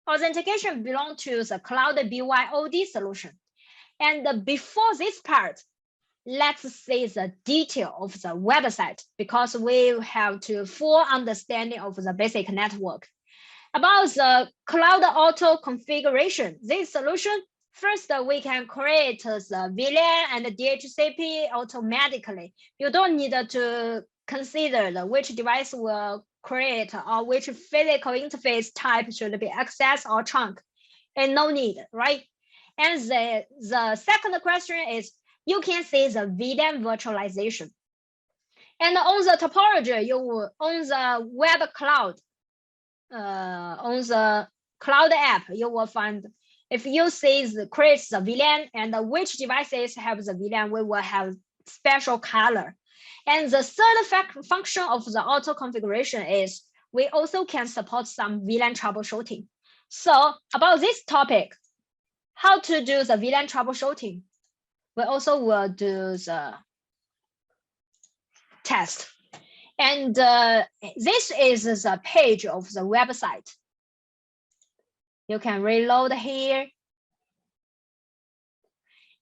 authentication belongs to the cloud BYOD solution. And before this part, let's see the detail of the website because we have to full understanding of the basic network. About the cloud auto configuration, this solution, first we can create the VLAN and DHCP automatically. You don't need to consider which device will create or which physical interface type should be access or trunk. And no need, right? And the second question is, you can see the VLAN virtualization. And on the topology, on the web cloud, on the cloud app, you will find, if you see create the VLAN and which devices have the VLAN, we will have special color. And the third function of the auto configuration is we also can support some VLAN troubleshooting. So about this topic, how to do the VLAN troubleshooting, we also will do the test. And this is the page of the website. You can reload here.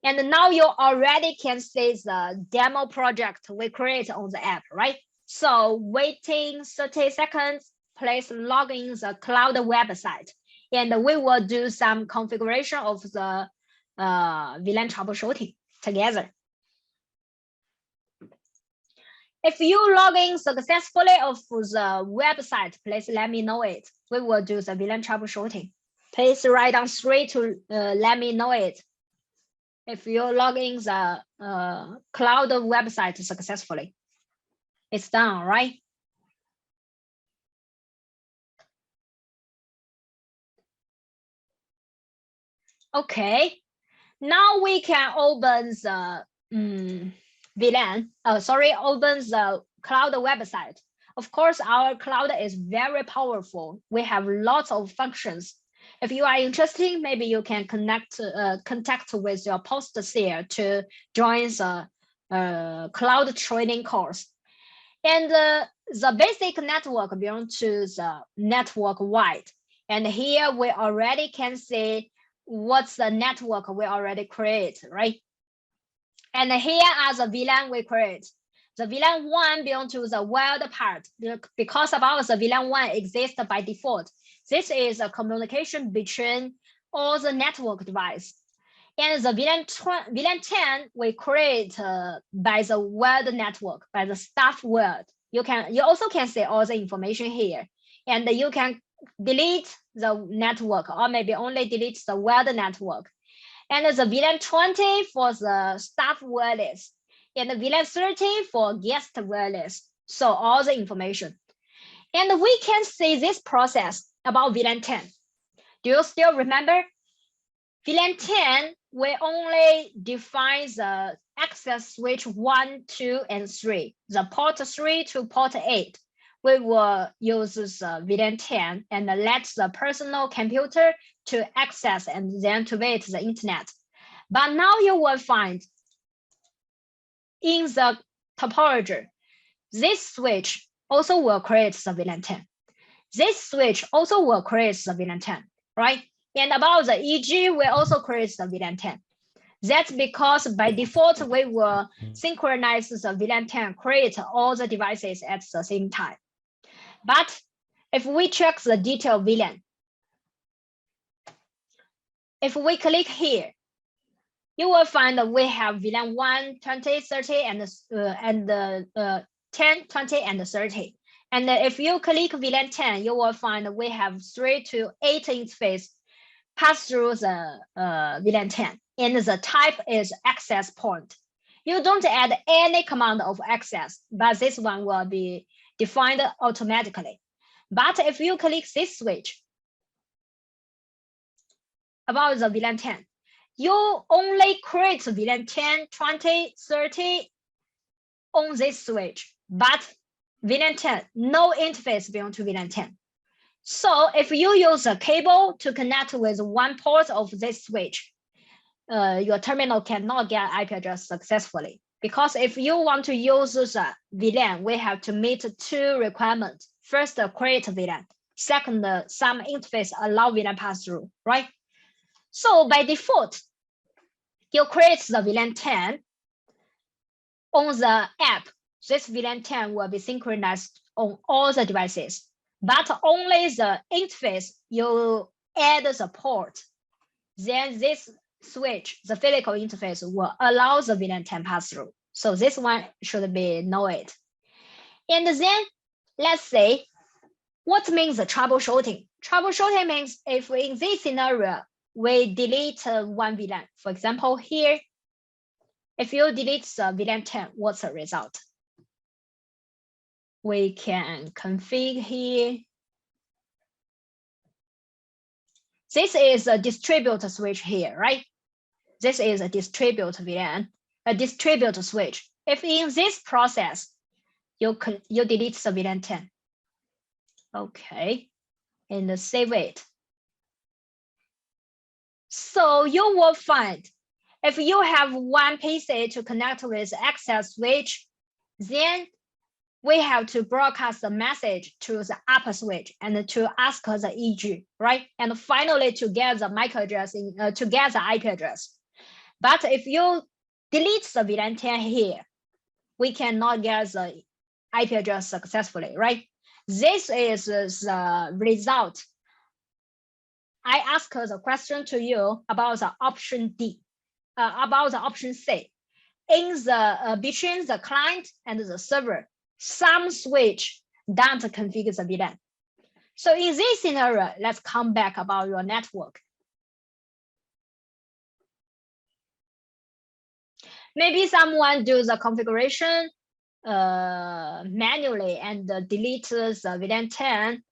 And now you already can see the demo project we create on the app, right? So waiting 30 seconds, please log in the cloud website. And we will do some configuration of the VLAN troubleshooting together. If you log in successfully of the website, please let me know it. We will do the VLAN troubleshooting. Please write down 3 to let me know it. If you log in the cloud website successfully, it's done, right? Okay, now we can open the VLAN. Open the cloud website. Of course, our cloud is very powerful. We have lots of functions. If you are interested, maybe you can contact with your post seer to join the cloud training course. And the basic network belongs to the network wide. And here we already can see what's the network we already create, right? And here are the VLAN we create. The VLAN 1 belongs to the wild part because about the VLAN 1 exists by default. This is a communication between all the network devices. And the VLAN 10 we create by the wild network, by the staff world. You also can see all the information here. And you can delete the network or maybe only delete the wild network. And the VLAN 20 for the staff wireless, and the VLAN 30 for guest wireless. So all the information. And we can see this process about VLAN 10. Do you still remember? VLAN 10, we only define the access switch 1, 2, and 3, the port 3 to port 8. We will use the VLAN 10 and let the personal computer to access and then to visit the internet. But now you will find in the topology, this switch also will create the VLAN 10. This switch also will create the VLAN 10, right? And about the EG, we also create the VLAN 10. That's because by default, we will synchronize the VLAN 10, create all the devices at the same time. But if we check the detailed VLAN, if we click here, you will find that we have VLAN 1, 20, 30, and 10, 20, and 30. And if you click VLAN 10, you will find that we have 3 to 8 interface pass through the VLAN 10. And the type is access point. You don't add any command of access, but this one will be defined automatically. But if you click this switch about the VLAN 10, you only create VLAN 10, 20, 30 on this switch, but VLAN 10, no interface belongs to VLAN 10. So if you use a cable to connect with one port of this switch, your terminal cannot get IP address successfully. Because if you want to use the VLAN, we have to meet 2 requirements. First, create VLAN. Second, some interface allow VLAN pass-through, right? So by default, you create the VLAN 10 on the app. This VLAN 10 will be synchronized on all the devices, but only the interface you add the port. Then this switch, the physical interface, will allow the VLAN 10 pass-through. So this one should be know it. And then let's say, what means the troubleshooting? Troubleshooting means if in this scenario, we delete one VLAN. For example, here, if you delete the VLAN 10, what's the result? We can configure here. This is a distributor switch here, right? This is a distributor VLAN, a distributor switch. If in this process, you delete the VLAN 10. Okay, and save it. So you will find if you have one PC to connect with access switch, then we have to broadcast the message to the upper switch and to ask the EG, right? And finally to get the MAC address, to get the IP address. But if you delete the VLAN 10 here, we cannot get the IP address successfully, right? This is the result. I ask the question to you about the option D, about the option C. In the between the client and the server, some switch don't configure the VLAN. So in this scenario, let's come back about your network. Maybe someone do the configuration manually and delete the VLAN 10.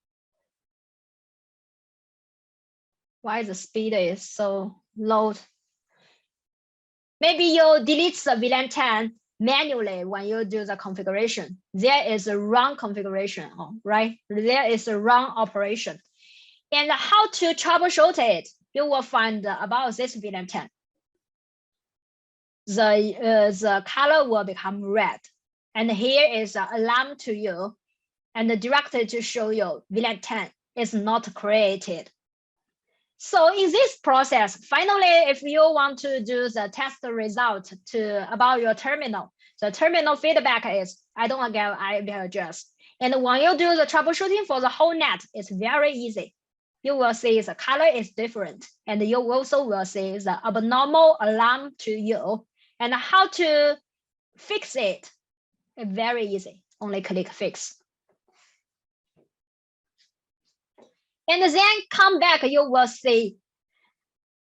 Why the speed is so low? Maybe you delete the VLAN 10 manually when you do the configuration. There is a wrong configuration, right? There is a wrong operation. And how to troubleshoot it, you will find about this VLAN 10. The color will become red. And here is an alarm to you and directly to show you VLAN 10 is not created. So in this process, finally, if you want to do the test result about your terminal, the terminal feedback is, I don't get IP address. And when you do the troubleshooting for the whole net, it's very easy. You will see the color is different. And you also will see the abnormal alarm to you. And how to fix it, very easy. Only click fix. And then come back, you will see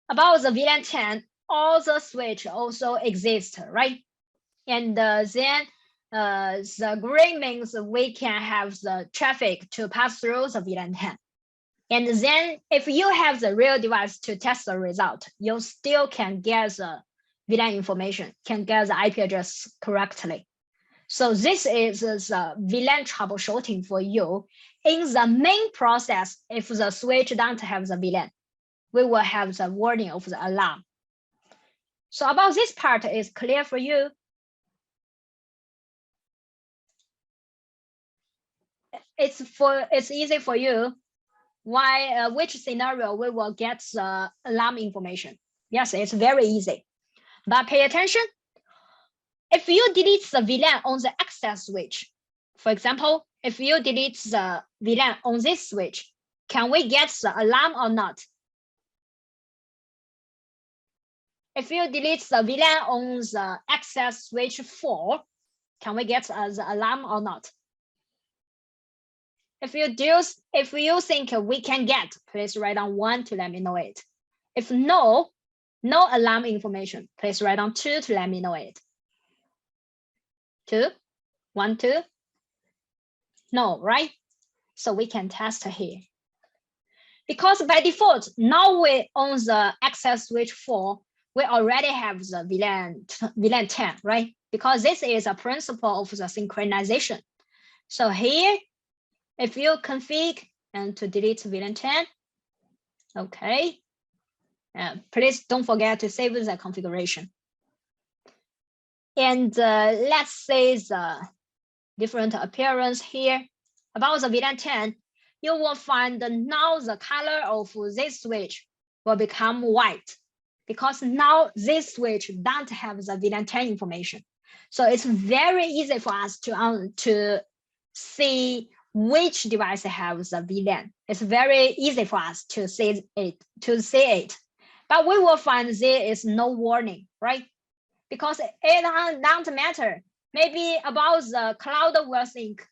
about the VLAN 10, all the switch also exist, right? And then the green means we can have the traffic to pass through the VLAN 10. And then if you have the real device to test the result, you still can get the VLAN information, can get the IP address correctly. So this is the VLAN troubleshooting for you. In the main process, if the switch don't have the VLAN, we will have the warning of the alarm. So about this part is clear for you. It's easy for you. Why? Which scenario we will get the alarm information? Yes, it's very easy. But pay attention. If you delete the VLAN on the access switch, for example, if you delete the VLAN on this switch, can we get the alarm or not? If you delete the VLAN on the access switch 4, can we get the alarm or not? If you think we can get, please write down 1 to let me know it. If no alarm information, please write down 2 to let me know it. 2, 1, 2. No, right? So we can test here. Because by default, now we on the access switch 4, we already have the VLAN 10, right? Because this is a principle of the synchronization. So here, if you config and to delete VLAN 10, okay. Please don't forget to save the configuration. And let's say the different appearance here. About the VLAN 10, you will find now the color of this switch will become white because now this switch don't have the VLAN 10 information. So it's very easy for us to see which device has the VLAN. It's very easy for us to see it. But we will find there is no warning, right? Because it doesn't matter. Maybe about the cloud will think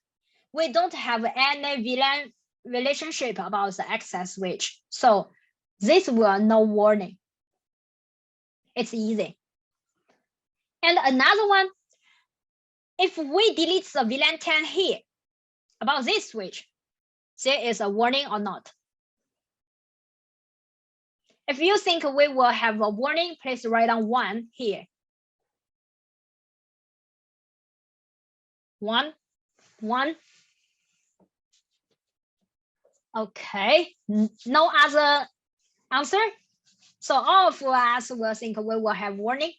we don't have any VLAN relationship about the access switch. So this will no warning. It's easy. And another one, if we delete the VLAN 10 here about this switch, there is a warning or not? If you think we will have a warning, please write down 1 here. 1. Okay, no other answer. So all of us will think we will have warning.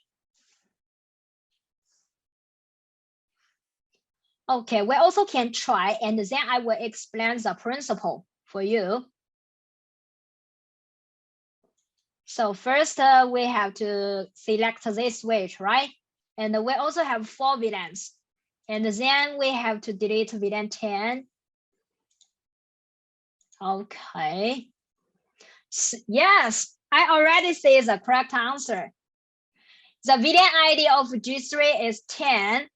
Okay, we also can try, and then I will explain the principle for you. So first, we have to select this switch, right? And we also have 4 VLANs. And then we have to delete VLAN 10. Okay. Yes, I already see the correct answer. The VLAN ID of G3 is 10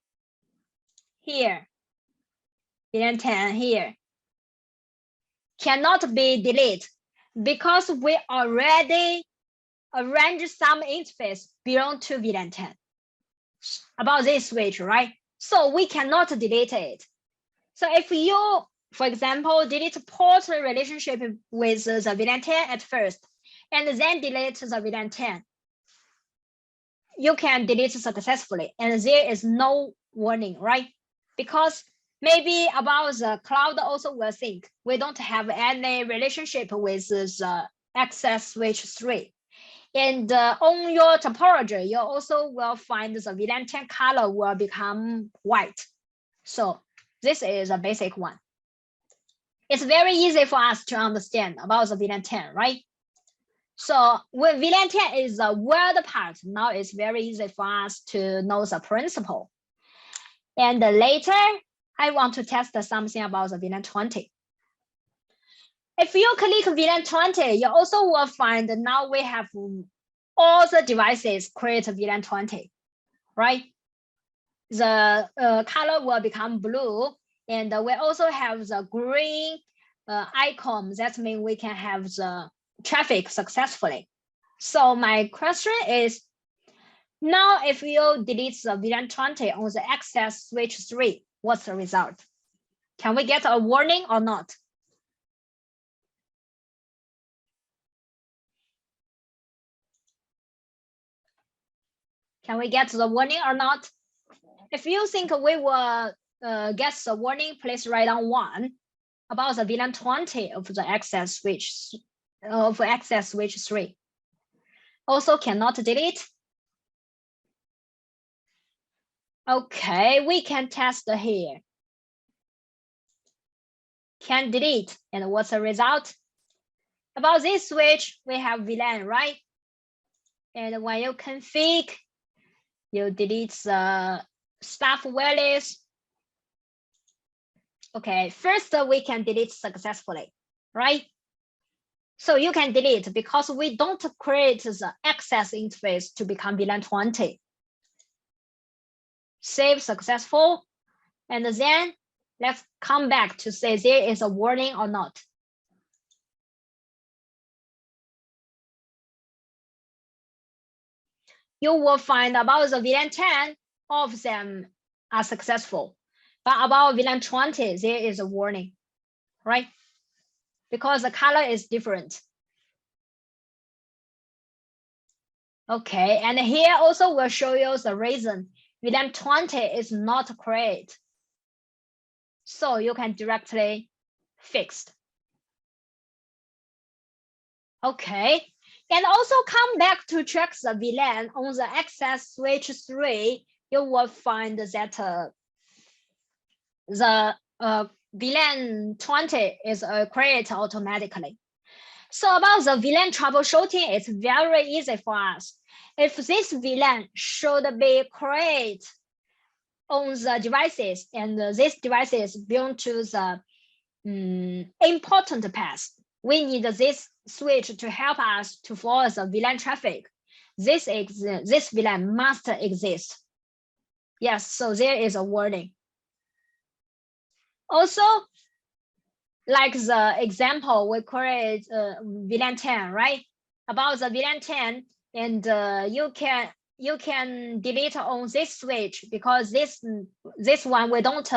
here. VLAN 10 here. Cannot be deleted because we already arranged some interface belong to VLAN 10 about this switch, right? So we cannot delete it. So if you, for example, delete port relationship with the VLAN 10 at first, and then delete the VLAN 10, you can delete successfully, and there is no warning, right? Because maybe about the cloud also will think we don't have any relationship with the access switch 3. And on your topology, you also will find the VLAN 10 color will become white. So this is a basic one. It's very easy for us to understand about the VLAN 10, right? So when VLAN 10 is the weird part, now it's very easy for us to know the principle. And later, I want to test something about the VLAN 20. If you click VLAN 20, you also will find now we have all the devices create VLAN 20, right? The color will become blue, and we also have the green icon. That means we can have the traffic successfully. So my question is, now if you delete the VLAN 20 on the access switch 3, what's the result? Can we get a warning or not? Can we get the warning or not? If you think we will get the warning, please write down 1 about the VLAN 20 of the access switch 3. Also cannot delete. Okay, we can test here. Can delete, and what's the result? About this switch, we have VLAN, right? And when you config, you delete the staff values. Okay, first we can delete successfully, right? So you can delete because we don't create the access interface to become VLAN 20. Save successful, and then let's come back to say there is a warning or not. You will find about the VLAN 10, all of them are successful. But about VLAN 20, there is a warning, right? Because the color is different. Okay, and here also will show you the reason VLAN 20 is not created. So you can directly fix. Okay, and also come back to check the VLAN on the access switch 3, you will find that the VLAN 20 is created automatically. So about the VLAN troubleshooting, it's very easy for us. If this VLAN should be created on the devices and this devices belong to the important path, we need this switch to help us to follow the VLAN traffic. This VLAN must exist. Yes, so there is a warning. Also, like the example we create VLAN 10, right? About the VLAN 10, and you can delete on this switch because this one we don't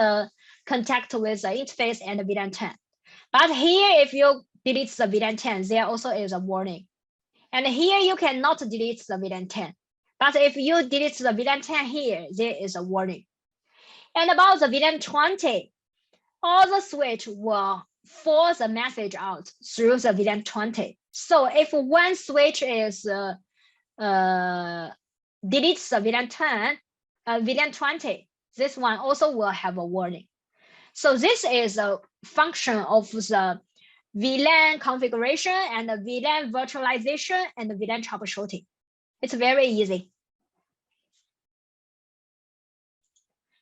contact with the interface and the VLAN 10. But here, if you delete the VLAN 10, there also is a warning. And here you cannot delete the VLAN 10. But if you delete the VLAN 10 here, there is a warning. And about the VLAN 20, all the switch will force the message out through the VLAN 20. So if one switch is deletes the VLAN 10, VLAN 20, this one also will have a warning. So this is a function of the VLAN configuration and the VLAN virtualization and the VLAN troubleshooting. It's very easy.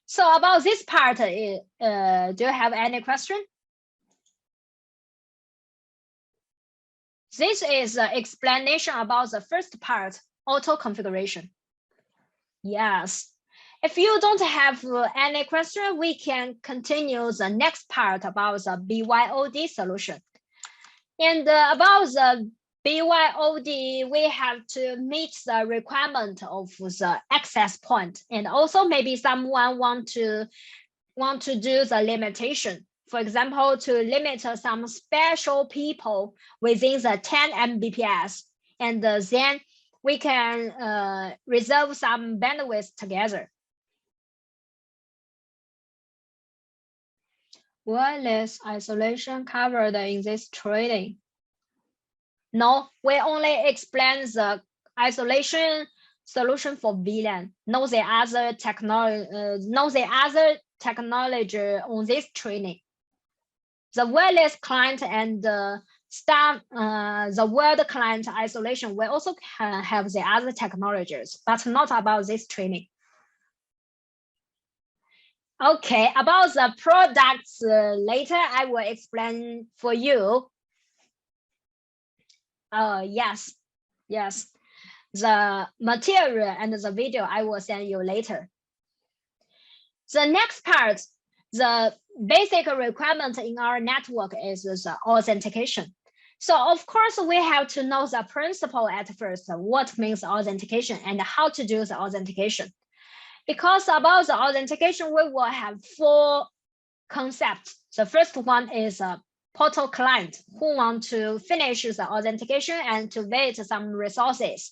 So about this part, do you have any question? This is an explanation about the first part, auto configuration. Yes. If you don't have any question, we can continue the next part about the BYOD solution. And about the BYOD, we have to meet the requirement of the access point, and also maybe someone want to do the limitation. For example, to limit some special people within the 10 Mbps, and then we can reserve some bandwidth together. Wireless isolation covered in this training? No, we only explain the isolation solution for VLAN. No, the other technology on this training. The wireless client and the word client isolation, we also can have the other technologies, but not about this training. Okay, about the products later, I will explain for you. Yes. The material and the video I will send you later. The next part, the basic requirement in our network is the authentication. So of course, we have to know the principle at first, what means authentication and how to do the authentication. Because about the authentication, we will have 4 concepts. The first one is a portal client who want to finish the authentication and to wait some resources.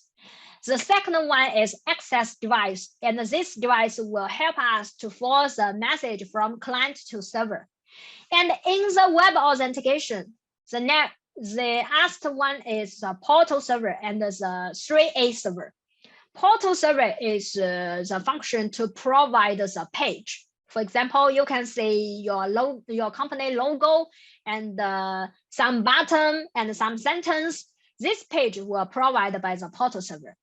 The second one is access device, and this device will help us to force a message from client to server. And in the web authentication, the last one is the portal server and the 3A server. Portal server is the function to provide the page. For example, you can see your company logo and some button and some sentence. This page will provide by the portal server.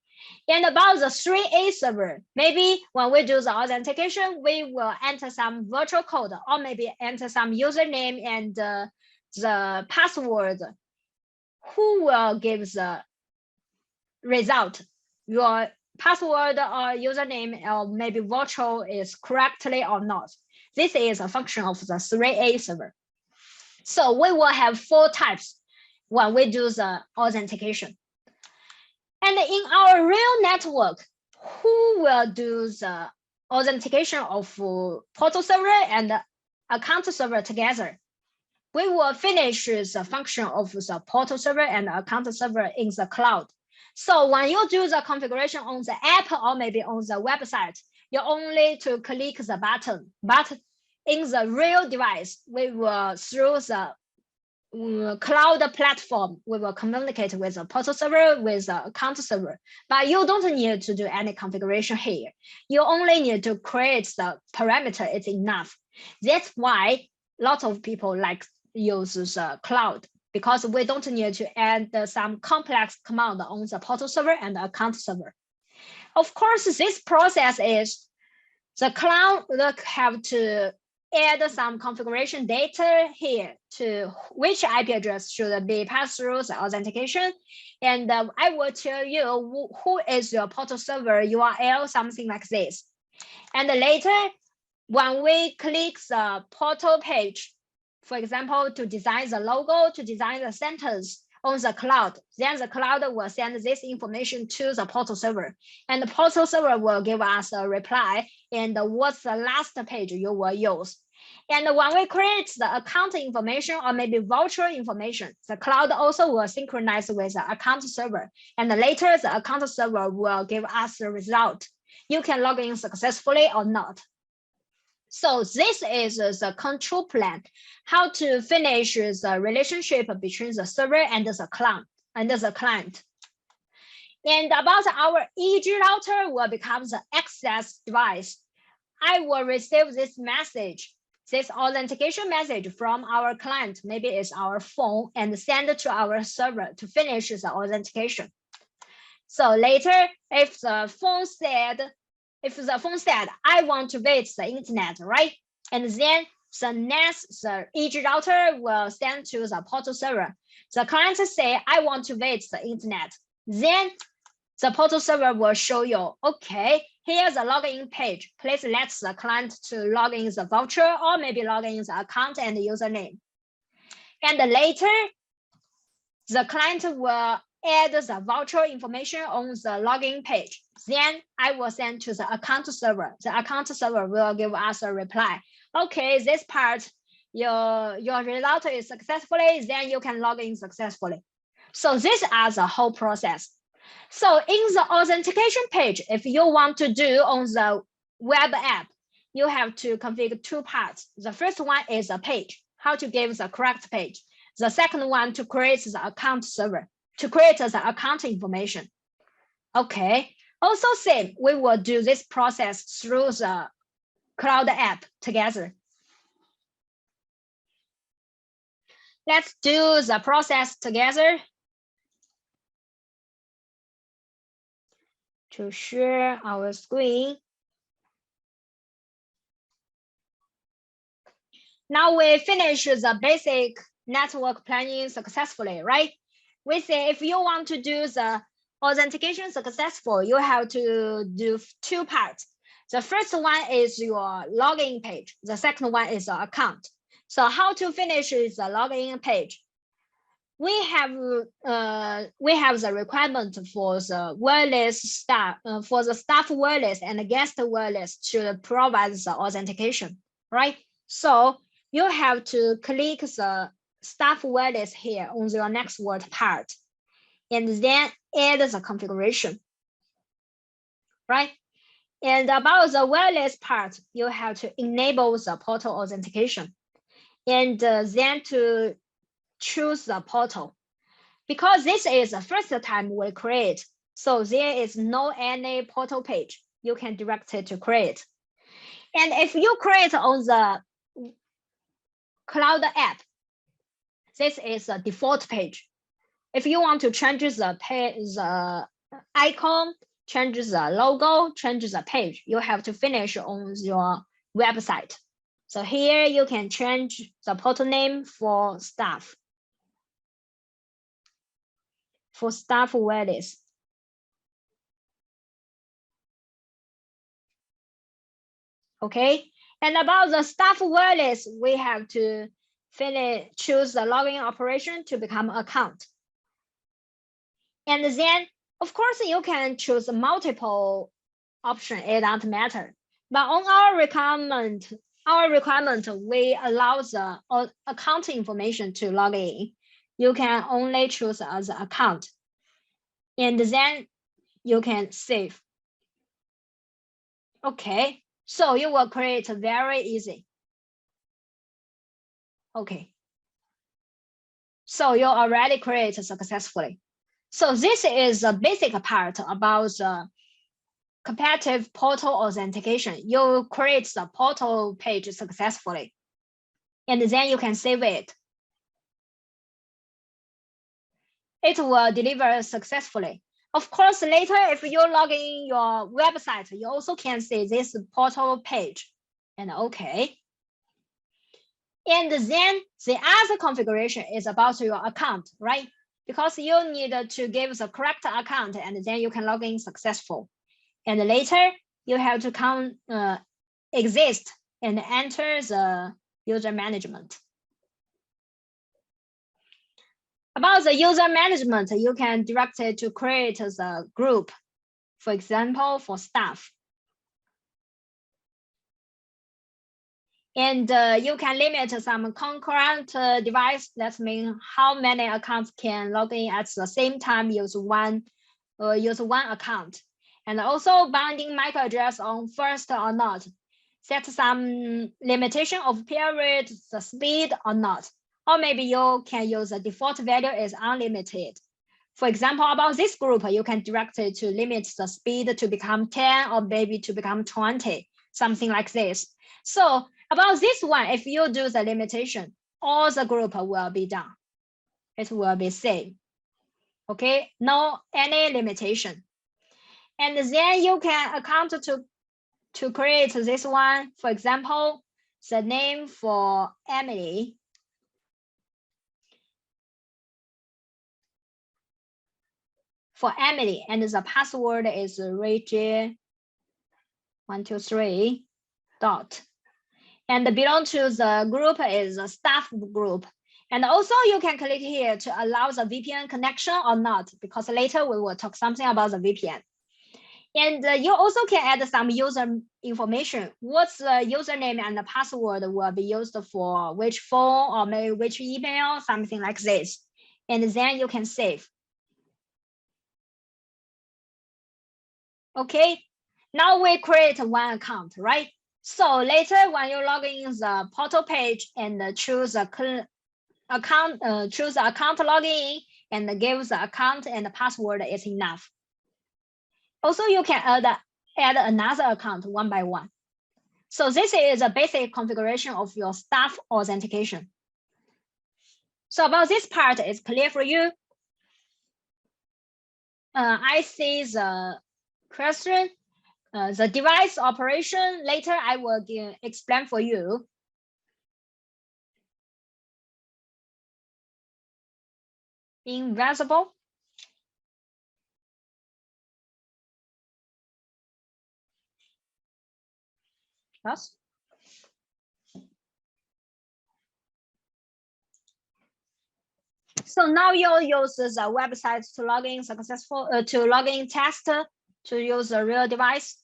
And about the 3A server, maybe when we do the authentication, we will enter some virtual code or maybe enter some username and the password. Who will give the result? Your password or username or maybe virtual is correctly or not. This is a function of the 3A server. So we will have 4 types when we do the authentication. And in our real network, who will do the authentication of portal server and account server together? We will finish the function of the portal server and account server in the cloud. So when you do the configuration on the app or maybe on the website, you only to click the button. But in the real device, we will through the cloud platform, we will communicate with the portal server, with the account server. But you don't need to do any configuration here. You only need to create the parameter, it's enough. That's why lots of people like uses cloud because we don't need to add some complex command on the portal server and account server. Of course, this process is the cloud have to add some configuration data here to which IP address should be passed through the authentication. And I will tell you who is your portal server URL, something like this. And later, when we click the portal page, for example, to design the logo, to design the sentence on the cloud, then the cloud will send this information to the portal server. And the portal server will give us a reply and what's the last page you will use. And when we create the account information or maybe voucher information, the cloud also will synchronize with the account server. And later, the account server will give us the result. You can log in successfully or not. So this is the control plan, how to finish the relationship between the server and the client. And about our EG router will become the access device. I will receive this message, this authentication message from our client, maybe it's our phone, and send it to our server to finish the authentication. So later, if the phone said, I want to visit the internet, right? And then the EG router will send to the portal server. The client say, I want to visit the internet. Then the portal server will show you, okay, here's the login page. Please let the client to log in the voucher or maybe log in the account and the username. And later, the client will add the voucher information on the login page. Then I will send to the account server. The account server will give us a reply. Okay, this part, your result is successfully, then you can log in successfully. So this is the whole process. So in the authentication page, if you want to do on the web app, you have to configure two parts. The first one is a page, how to give the correct page. The second one to create the account server, to create the account information. Okay, also same, we will do this process through the cloud app together. Let's do the process together. To share our screen. Now we finish the basic network planning successfully, right? We say if you want to do the authentication successful, you have to do two parts. The first one is your login page. The second one is the account. So how to finish is the login page. We have the requirement for the wireless staff, for the staff wireless and guest wireless to provide the authentication, right? So you have to click the staff wireless here on your next word part, and then add the configuration, right? And about the wireless part, you have to enable the portal authentication, and then to choose the portal. Because this is the first time we create, so there is no any portal page. You can direct it to create. And if you create on the cloud app, this is a default page. If you want to change the icon, change the logo, change the page, you have to finish on your website. So here you can change the portal name for staff. For staff wireless. Okay, and about the staff wireless, we have to choose the login operation to become account. And then, of course, you can choose multiple options, it doesn't matter. But on our requirement, we allow the account information to log in. You can only choose as an account. And then you can save. Okay, so you will create very easy. Okay. So you already create successfully. So this is the basic part about the competitive portal authentication. You create the portal page successfully. and then you can save it. It will deliver successfully. Of course, later, if you log in your website, you also can see this portal page, and okay. And then the other configuration is about your account, right? Because you need to give the correct account, and then you can log in successful. And later, you have to exist and enter the user management. About the user management, you can direct it to create the group, for example, for staff. And you can limit some concurrent device. That means how many accounts can log in at the same time, use one account. And also binding MAC address on first or not. Set some limitation of period, the speed or not. Or maybe you can use the default value is unlimited. For example, about this group, you can direct it to limit the speed to become 10 or maybe to become 20, something like this. So about this one, if you do the limitation, all the group will be done. It will be same. Okay, no any limitation. And then you can account to create this one. For example, the name for Emily. For Emily, and the password is Ruijie 123 dot. And belong to the group is a staff group. And also you can click here to allow the VPN connection or not, because later we will talk something about the VPN. And you also can add some user information. What's the username and the password will be used for which phone or maybe which email, something like this. And then you can save. Okay, now we create one account, right? So later when you log in the portal page and choose account login and give the account and the password is enough. Also, you can add another account one by one. So this is a basic configuration of your staff authentication. So about this part is clear for you. I see the question. The device operation, later I will explain for you. Invisible. Yes. So now you use the website to log in to log in test to use a real device.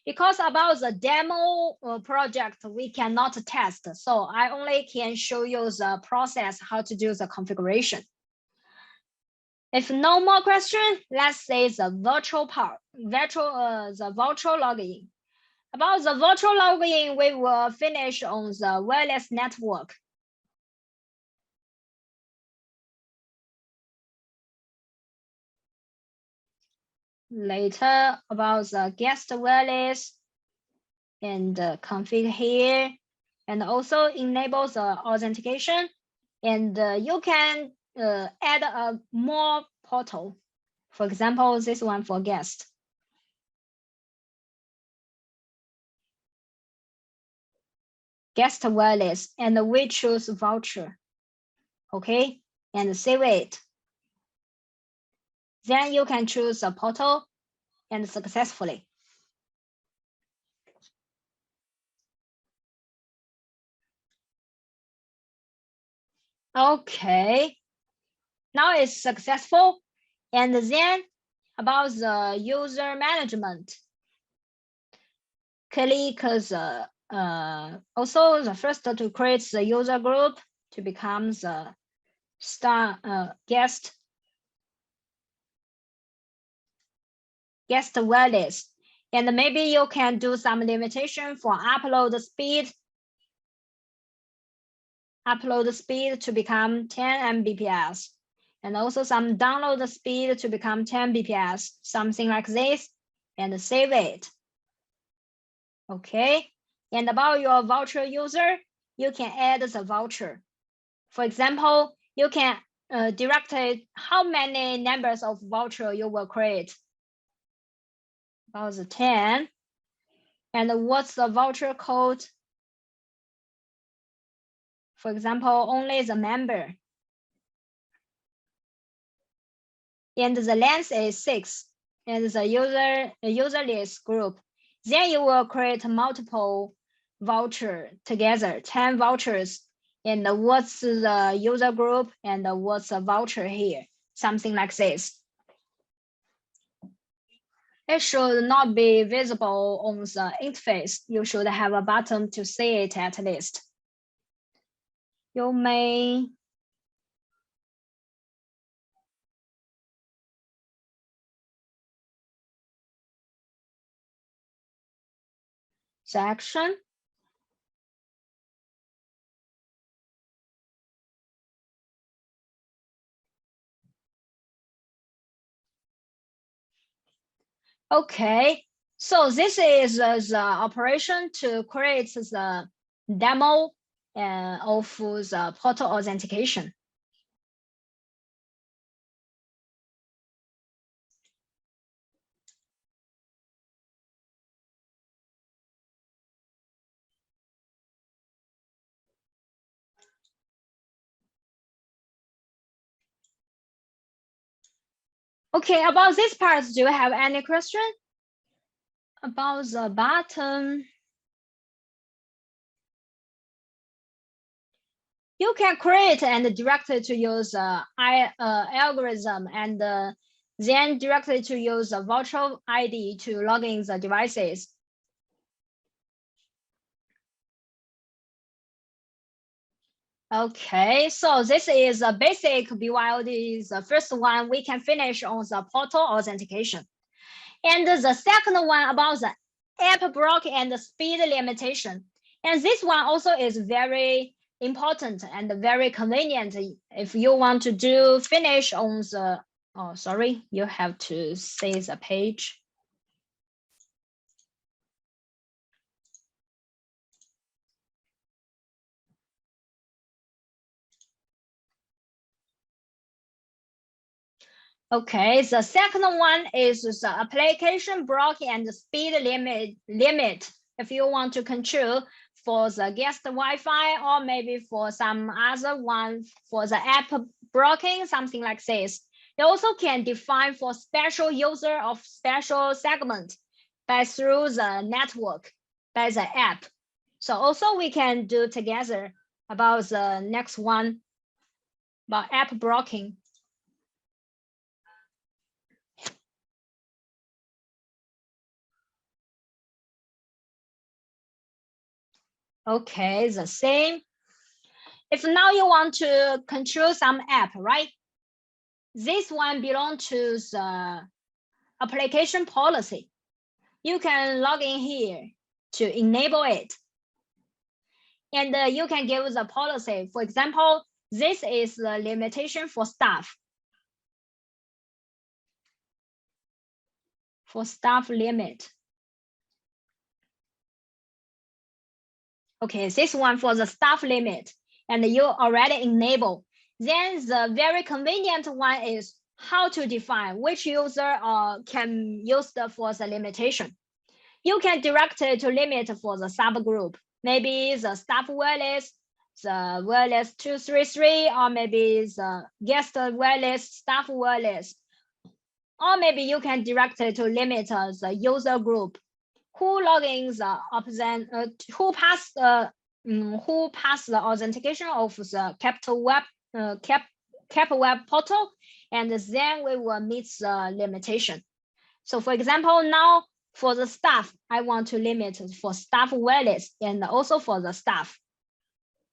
Because about the demo project, we cannot test. So I only can show you the process, how to do the configuration. If no more question, let's say the virtual part, the virtual login. About the virtual login, we will finish on the wireless network. Later about the guest wireless and config here, and also enable the authentication. And you can add a more portal. For example, this one for guest. Guest wireless, and we choose voucher. Okay, and save it. Then you can choose a portal and successfully. Okay, now it's successful. And then about the user management. Click the also the first to create the user group to become the guest wireless. And maybe you can do some limitation for upload speed to become 10 Mbps, and also some download speed to become 10 Bps, something like this, and save it. Okay. And about your voucher user, you can add the voucher. For example, you can direct how many numbers of voucher you will create. About the 10. And what's the voucher code? For example, only the member. And the length is 6. And the user list group. Then you will create multiple voucher together, 10 vouchers. And what's the user group and what's the voucher here? Something like this. It should not be visible on the interface. You should have a button to see it at least. You may section. Okay, so this is the operation to create the demo of the portal authentication. Okay, about this part, do you have any question? About the button, you can create and direct it to use algorithm and then directly to use a virtual ID to log in the devices. Okay, so this is a basic BYOD, the first one we can finish on the portal authentication. And the second one about the app block and the speed limitation. And this one also is very important and very convenient if you want to do finish on the, oh, sorry, you have to see the page. Okay, the second one is the application block and the speed limit. If you want to control for the guest Wi-Fi or maybe for some other one for the app blocking, something like this. You also can define for special user of special segment by through the network, by the app. So also we can do together about the next one, about app blocking. Okay, the same. If now you want to control some app, right? This one belongs to the application policy. You can log in here to enable it. And you can give the policy. For example, this is the limitation for staff. For staff limit. Okay, this one for the staff limit. And you already enable. Then the very convenient one is how to define which user can use for the limitation. You can direct it to limit for the subgroup. Maybe the staff wireless, the wireless 233, or maybe the guest wireless, staff wireless. Or maybe you can direct it to limit the user group who log in the who pass the authentication of the capital web web portal, and then we will meet the limitation. So for example, now for the staff, I want to limit for staff wireless and also for the staff.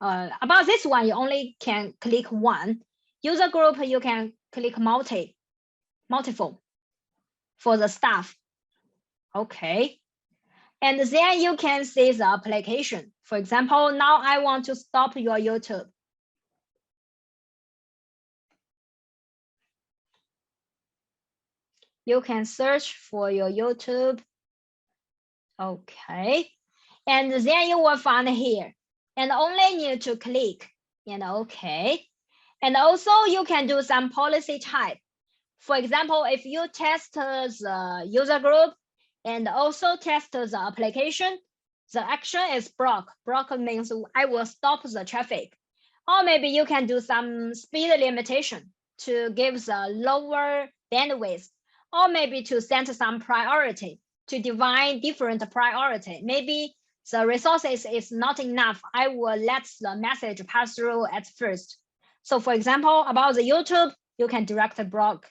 About this one, you only can click one. User group, you can click multiple for the staff. Okay. And then you can see the application. For example, now I want to stop your YouTube. You can search for your YouTube. Okay. And then you will find here, and only need to click and OK. And also you can do some policy type. For example, if you test the user group and also test the application, the action is block. Block means I will stop the traffic. Or maybe you can do some speed limitation to give the lower bandwidth, or maybe to set some priority to define different priority. Maybe the resources is not enough. I will let the message pass through at first. So for example, about the YouTube, you can direct a block.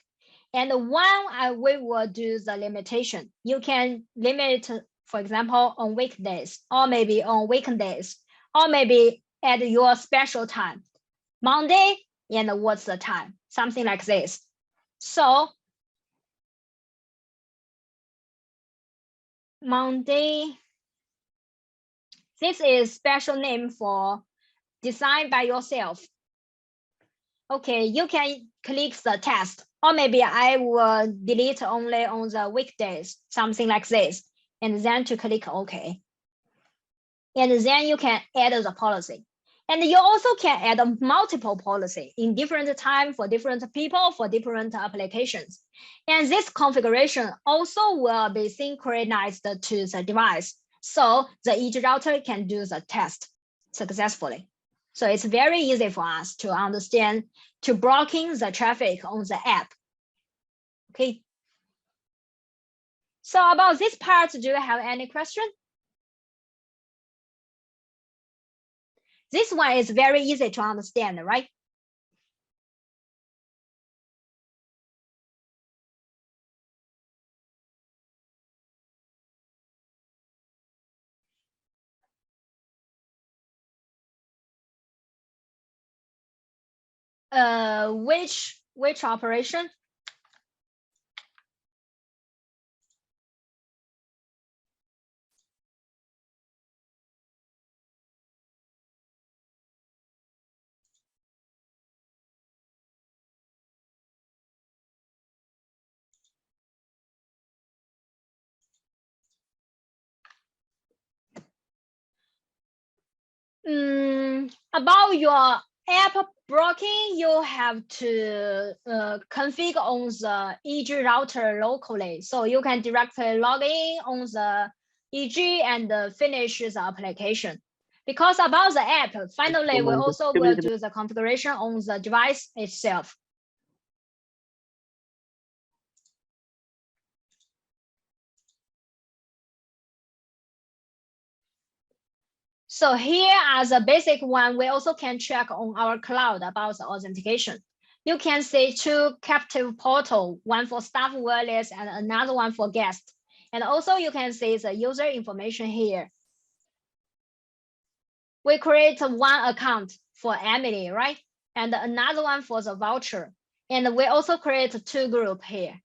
And when we will do the limitation, you can limit, for example, on weekdays, or maybe on weekdays, or maybe at your special time, Monday, and what's the time, something like this. So Monday, this is special name for design by yourself. Okay, you can click the test, or maybe I will delete only on the weekdays, something like this, and then to click OK. And then you can add the policy. And you also can add multiple policy in different time for different people, for different applications. And this configuration also will be synchronized to the device. So the EG router can do the test successfully. So it's very easy for us to understand to blocking the traffic on the app. Okay. So about this part, do you have any question? This one is very easy to understand, right? Which operation? About your app blocking, you have to configure on the EG router locally. So you can directly log in on the EG and finish the application. Because about the app, finally, we also will do the configuration on the device itself. So here as a basic one, we also can check on our cloud about the authentication. You can see two captive portal, one for staff wireless and another one for guest. And also you can see the user information here. We create one account for Emily, right? And another one for the voucher. And we also create two groups here.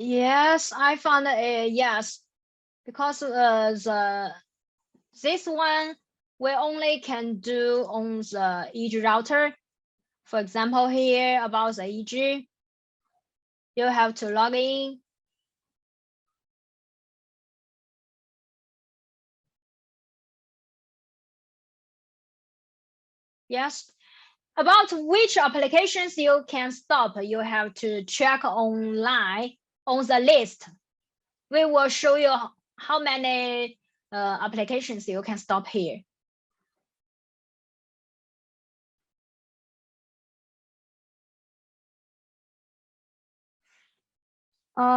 Yes, I found yes, because this one we only can do on the EG router. For example, here about the EG, you have to log in. Yes. About which applications you can stop, you have to check online on the list. We will show you how many applications you can stop here.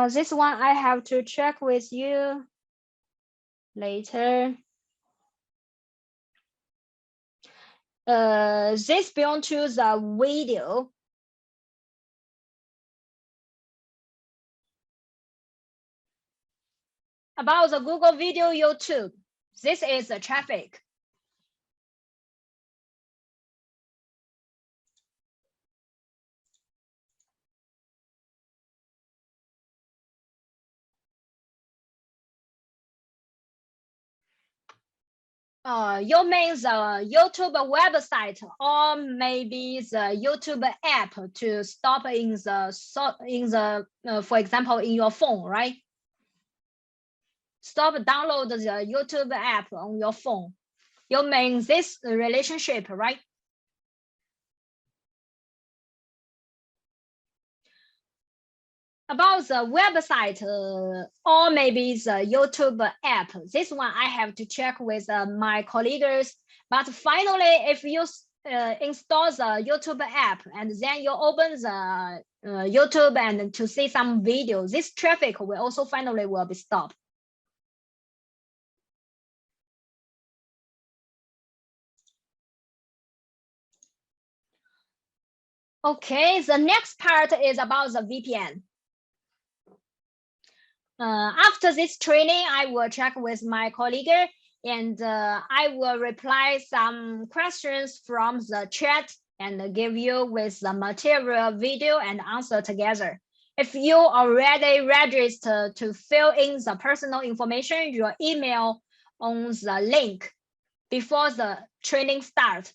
This one I have to check with you later. This belong to the video. About the Google Video YouTube, this is the traffic. you mean the YouTube website or maybe the YouTube app to stop in the for example in your phone, right? Stop download the YouTube app on your phone. You mean this relationship, right? About the website or maybe the YouTube app, this one I have to check with my colleagues. But finally, if you install the YouTube app and then you open the YouTube and to see some video, this traffic will also finally will be stopped. Okay, the next part is about the VPN. After this training, I will check with my colleague and I will reply some questions from the chat and give you with the material, video, and answer together. If you already registered to fill in the personal information, your email on the link before the training start.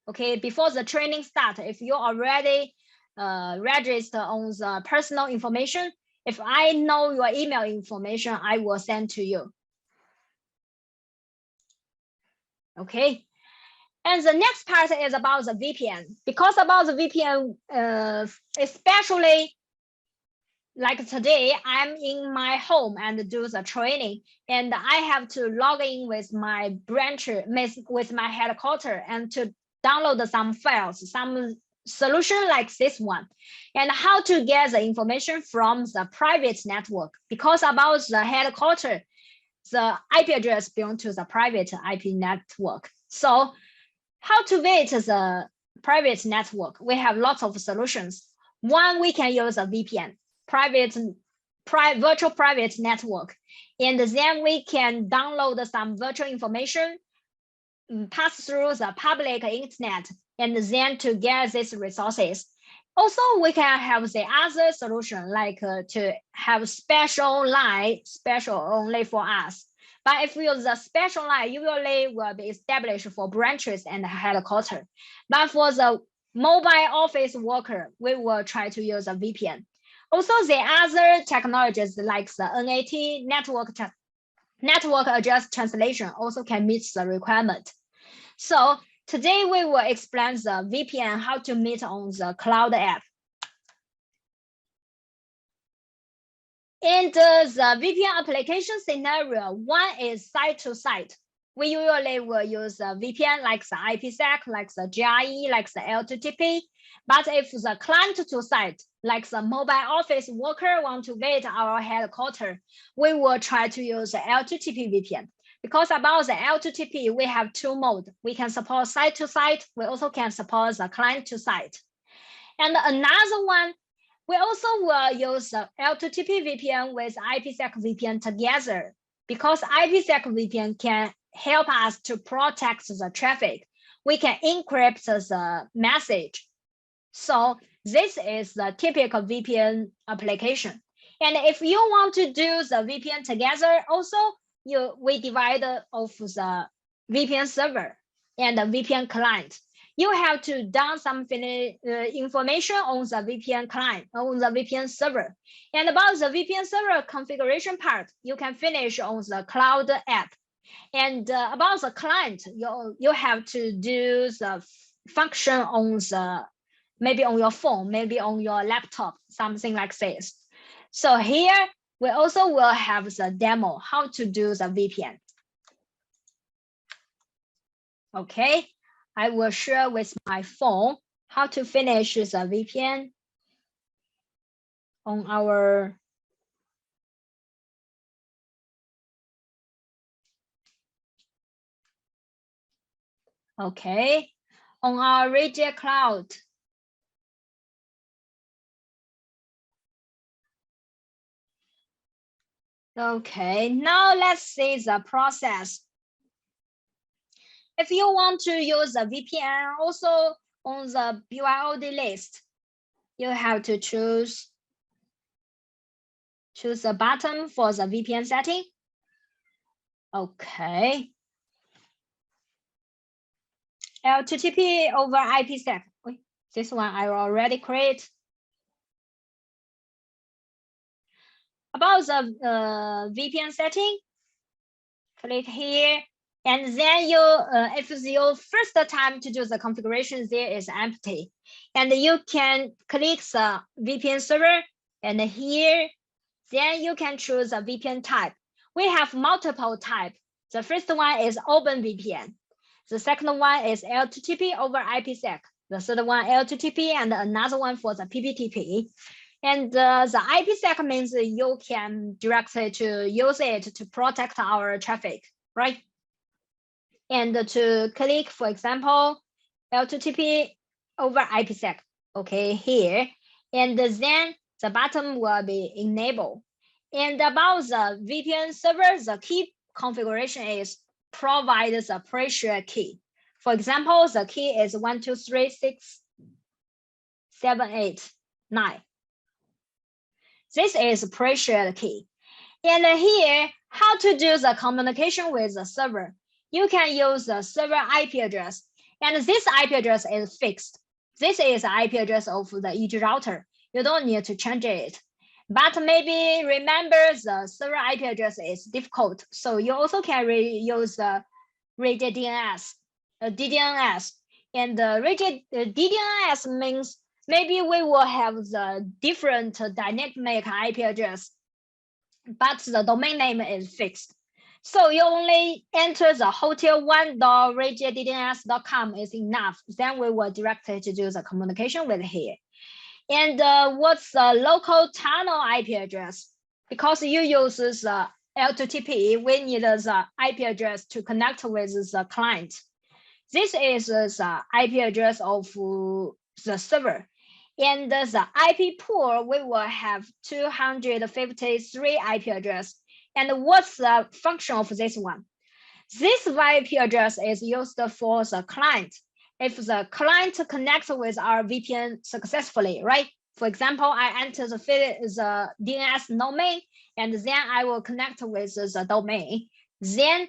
Okay, before the training start, if you already register on the personal information, if I know your email information, I will send to you. Okay. And the next part is about the VPN. Because about the VPN, especially like today, I'm in my home and do the training, and I have to log in with my branch, with my headquarters, and to download some files, some solution like this one, and how to get the information from the private network. Because about the headquarters, the IP address belongs to the private IP network. So how to visit the private network? We have lots of solutions. One, we can use a VPN, virtual private network, and then we can download some virtual information, pass through the public internet, and then to get these resources. Also, we can have the other solution, like to have special line, special only for us. But if we use the special line, usually will be established for branches and headquarters. But for the mobile office worker, we will try to use a VPN. Also, the other technologies like the NAT, network address translation, also can meet the requirement. So today we will explain the VPN, how to meet on the cloud app. And the VPN application scenario, one is site to site. We usually will use the VPN like the IPsec, like the GRE, like the L2TP. But if the client to site, like the mobile office worker want to visit our headquarters, we will try to use the L2TP VPN. Because about the L2TP, we have two modes. We can support site to site. We also can support the client to site. And another one, we also will use the L2TP VPN with IPsec VPN together, because IPsec VPN can help us to protect the traffic. We can encrypt the message. So this is the typical VPN application. And if you want to do the VPN together, also we divide of the VPN server and the VPN client. You have to down some information on the VPN client, on the VPN server. And about the VPN server configuration part, you can finish on the cloud app. And about the client, you have to do the function on the, maybe on your phone, maybe on your laptop, something like this. So here, we also will have the demo, how to do the VPN. Okay, I will share with my phone how to finish the VPN on our on our Reyee cloud. Okay, now let's see the process. If you want to use a VPN also on the BYOD list, you have to choose the button for the VPN setting. Okay. LTTP over IPsec. This one I already create. About the VPN setting, click here, and then you, if your first time to do the configuration there is empty, and you can click the VPN server, and here, then you can choose a VPN type. We have multiple types. The first one is OpenVPN. The second one is LTTP over IPsec. The third one LTTP, and another one for the PPTP. And the IPsec means you can directly to use it to protect our traffic, right? And to click, for example, LTTP over IPsec, okay, here. And then the button will be enabled. And about the VPN server, the key configuration is provide the pressure key. For example, the key is 1, 2, 3, 6, 7, 8, 9. This is pressure key. And here, how to do the communication with the server. You can use the server IP address, and this IP address is fixed. This is the IP address of the EG router. You don't need to change it. But maybe remember the server IP address is difficult, so you also can use the Reyee DDNS. And the Reyee DDNS means maybe we will have the different dynamic IP address, but the domain name is fixed. So you only enter the hotel1.reyiedns.com is enough. Then we will directly to do the communication with here. And what's the local tunnel IP address? Because you use the LTTP, we need the IP address to connect with the client. This is the IP address of the server. And the IP pool, we will have 253 IP address. And what's the function of this one? This IP address is used for the client. If the client connects with our VPN successfully, right? For example, I enter the DNS domain, and then I will connect with the domain. Then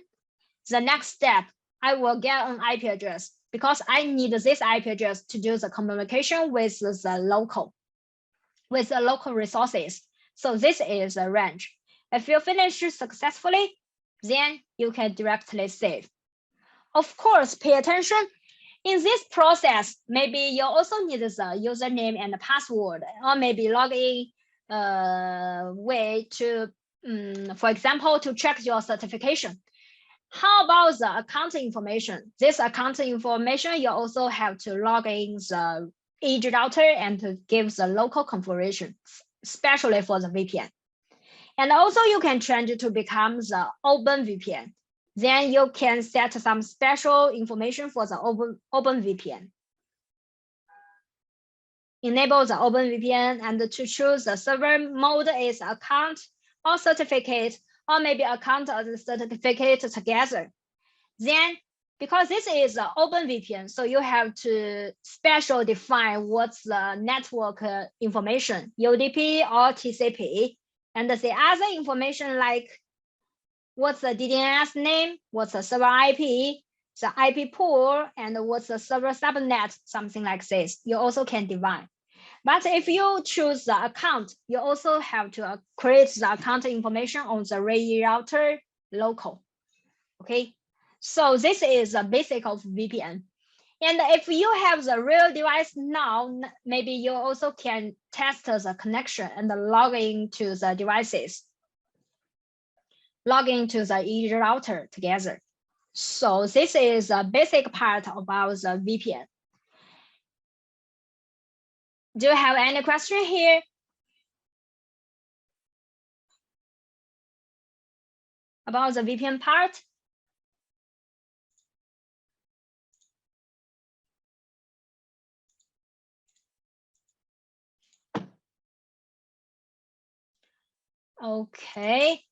the next step, I will get an IP address because I need this IP address to do the communication with the local resources. So this is the range. If you finish successfully, then you can directly save. Of course, pay attention. In this process, maybe you also need the username and the password, or maybe login way to, for example, to check your certification. How about the account information? This account information, you also have to log in the EG router and to give the local configuration, especially for the VPN. And also you can change to become the open VPN. Then you can set some special information for the open VPN. Enable the open VPN and to choose the server mode is account or certificate, or maybe account or the certificate together. Then, because this is an open VPN, so you have to special define what's the network information, UDP or TCP, and the other information like what's the DNS name, what's the server IP, the IP pool, and what's the server subnet, something like this. You also can define. But if you choose the account, you also have to create the account information on the Reyee router local. Okay, so this is the basic of VPN. And if you have the real device now, maybe you also can test the connection and log into the devices. Log into the EG router together. So this is a basic part about the VPN. Do you have any question here? About the VPN part? Okay,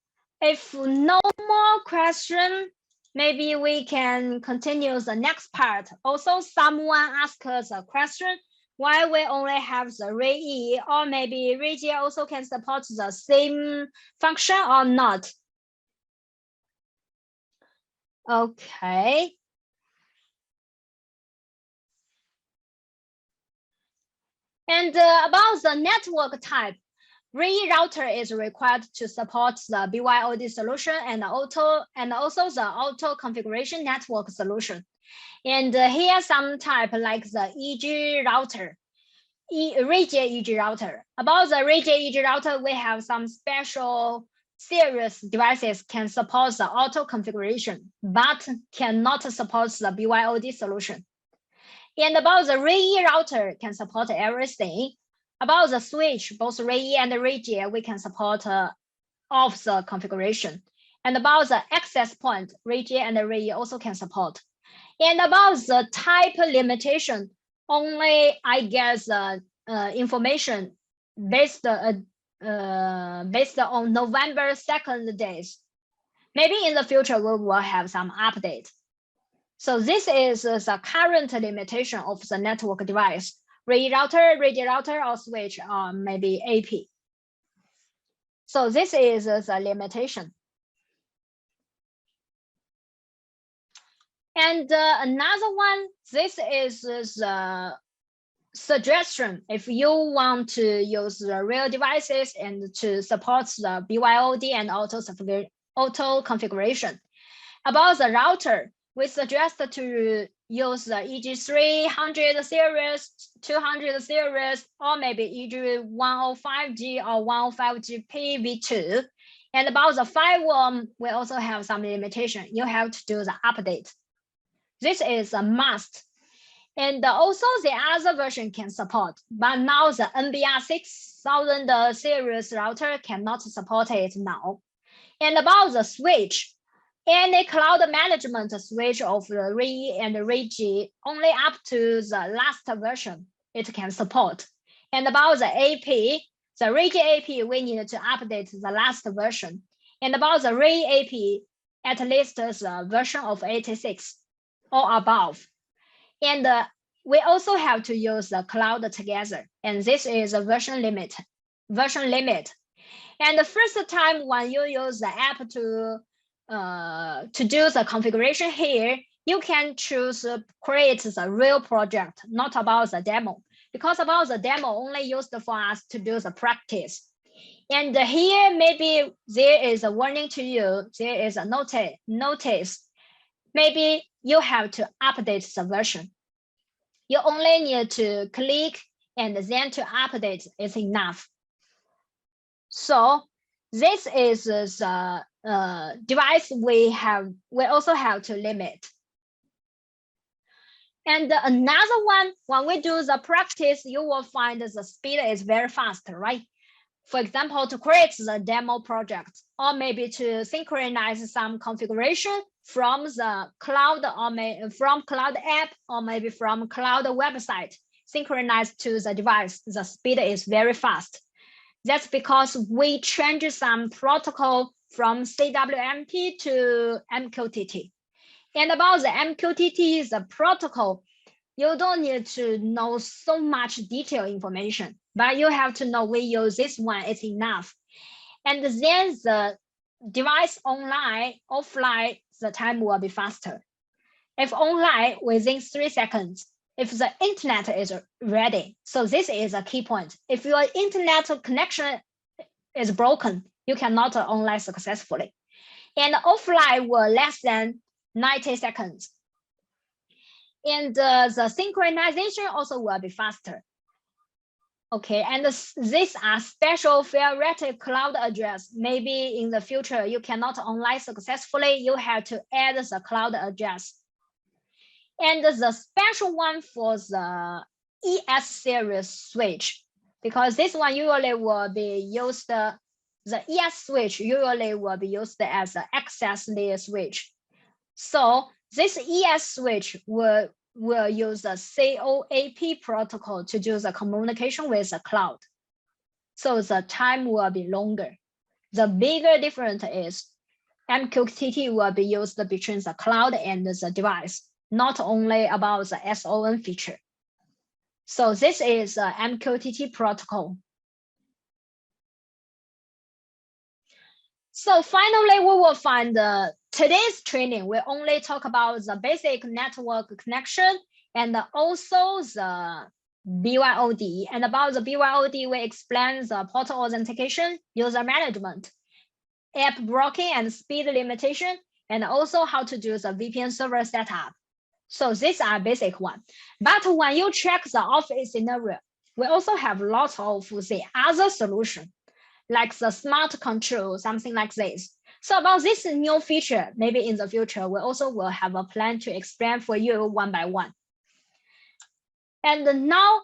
if no more question, maybe we can continue the next part. Also, someone asked us a question, why we only have the Reyee, or maybe Ruijie also can support the same function or not? Okay. And about the network type, Reyee router is required to support the BYOD solution and also the auto configuration network solution. And here some type like the EG router, Ruijie EG router. About the Ruijie EG router, we have some special series devices can support the auto configuration, but cannot support the BYOD solution. And about the Reyee router can support everything. About the switch, both Reyee and Ruijie, we can support off the configuration. And about the access point, Ruijie and Reyee also can support. And about the type limitation, only I guess information based on November 2nd days. Maybe in the future we will have some update. So this is the current limitation of the network device. Reyee router, or switch, or maybe AP. So this is the limitation. And another one, this is the suggestion. If you want to use the real devices and to support the BYOD and auto configuration. About the router, we suggest to use the EG300 series, 200 series, or maybe EG105G or 105G PV2. And about the firewall, we also have some limitation. You have to do the update. This is a must. And also the other version can support, but now the NBR 6000 series router cannot support it now. And about the switch, any cloud management switch of the Reyee and Ruijie, only up to the last version it can support. And about the AP, the Ruijie AP, we need to update the last version. And about the Reyee AP, at least the version of 86 or above. And we also have to use the cloud together. And this is a version limit. And the first time when you use the app to do the configuration here, you can choose create the real project, not about the demo, because about the demo only used for us to do the practice. And here maybe there is a warning to you, there is a notice. Maybe you have to update the version. You only need to click and then to update is enough. So this is the device we also have to limit. And another one, when we do the practice, you will find the speed is very fast, right? For example, to create the demo project, or maybe to synchronize some configuration from the cloud, or from cloud app, or maybe from cloud website, synchronized to the device, the speed is very fast. That's because we change some protocol from CWMP to MQTT. And about the MQTT, the protocol, you don't need to know so much detailed information, but you have to know we use this one, it's enough. And then the device online, offline, the time will be faster. If online, within 3 seconds, if the internet is ready. So this is a key point. If your internet connection is broken, you cannot online successfully. And offline will less than 90 seconds. And the synchronization also will be faster. Okay, and these are special theoretic cloud address. Maybe in the future, you cannot online successfully, you have to add the cloud address. And the special one for the ES series switch, because this one usually will be used, the ES switch usually will be used as an access layer switch. So this ES switch will use the COAP protocol to do the communication with the cloud. So the time will be longer. The bigger difference is MQTT will be used between the cloud and the device, not only about the SON feature. So this is a MQTT protocol. So finally, we will find today's training. We only talk about the basic network connection and also the BYOD. And about the BYOD, we explain the portal authentication, user management, app blocking and speed limitation, and also how to do the VPN server setup. So these are basic one. But when you check the Office scenario, we also have lots of the other solution, like the smart control, something like this. So about this new feature, maybe in the future, we also will have a plan to explain for you one by one. And now,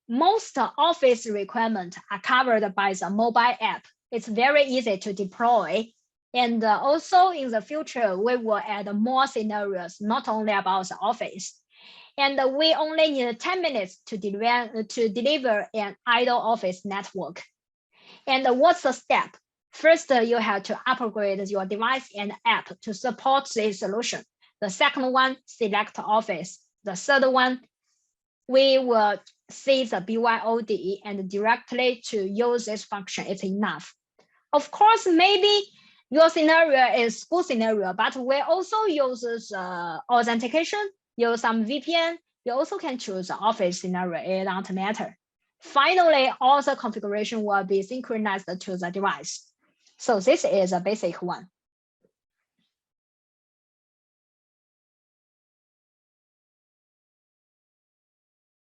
most Office requirements are covered by the mobile app. It's very easy to deploy. And also in the future, we will add more scenarios, not only about the Office. And we only need 10 minutes to deliver an idle Office network. And what's the step? First, you have to upgrade your device and app to support this solution. The second one, select Office. The third one, we will see the BYOD and directly to use this function is enough. Of course, maybe your scenario is school scenario, but we also use authentication, use some VPN. You also can choose the Office scenario, it doesn't matter. Finally, all the configuration will be synchronized to the device. So this is a basic one.